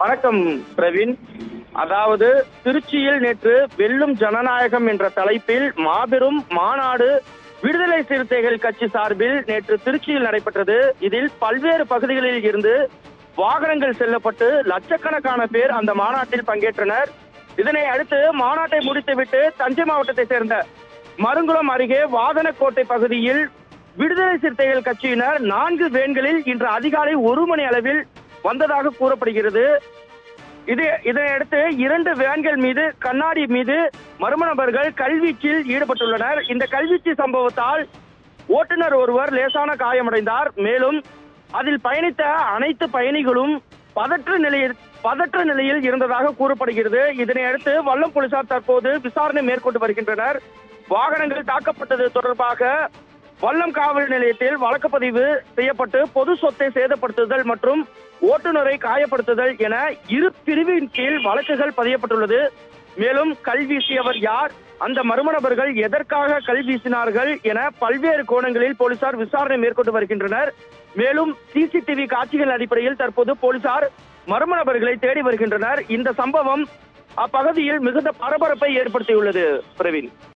வணக்கம் பிரவீன். அதாவது திருச்சியில் நேற்று வெல்லும் ஜனநாயகம் என்ற தலைப்பில் மாபெரும் மாநாடு விடுதலை சிறுத்தைகள் கட்சி சார்பில் நேற்று திருச்சியில் நடைபெற்றது. இதில் பல்வேறு பகுதிகளில் இருந்து வாகனங்கள் செல்லப்பட்டு லட்சக்கணக்கான பேர் அந்த மாநாட்டில் பங்கேற்றனர். இதனை அடுத்து மாநாட்டை முடித்துவிட்டு தஞ்சை மாவட்டத்தை சேர்ந்த மருங்குளம் அருகே வாதனக்கோட்டை பகுதியில் விடுதலை சிறுத்தைகள் கட்சியினர் 4 வேன்களில் இன்று அதிகாலை 1 மணி அளவில் வந்ததாக கூறப்படுகிறது. இதனையடுத்து 2 வேன்கள் மீது கண்ணாடி மீது மர்ம நபர்கள் கல்வீச்சில் ஈடுபட்டுள்ளனர். இந்த கல்வீச்சு சம்பவத்தால் ஓட்டுநர் ஒருவர் லேசான காயமடைந்தார். மேலும் அதில் பயணித்த அனைத்து பயணிகளும் பதற்ற நிலையில் இருந்ததாக கூறப்படுகிறது. இதனையடுத்து வல்லம் போலீசார் தற்போது விசாரணை மேற்கொண்டு வருகின்றனர். வாகனங்கள் தாக்கப்பட்டது தொடர்பாக வல்லம் காவல் நிலையத்தில் வழக்குப்பதிவு செய்யப்பட்டு பொது சொத்தை சேதப்படுத்துதல் மற்றும் ஓட்டுநரை காயப்படுத்துதல் என 2 பிரிவின் கீழ் வழக்குகள் பதியப்பட்டுள்ளது. மேலும் கல் வீசியவர் யார், அந்த மர்ம நபர்கள் எதற்காக கல் வீசினார்கள் என பல்வேறு கோணங்களில் போலீசார் விசாரணை மேற்கொண்டு வருகின்றனர். மேலும் சிசிடிவி காட்சிகள் அடிப்படையில் தற்போது போலீசார் மர்ம நபர்களை தேடி வருகின்றனர். இந்த சம்பவம் அப்பகுதியில் மிகுந்த பரபரப்பை ஏற்படுத்தியுள்ளது. பிரவீன்.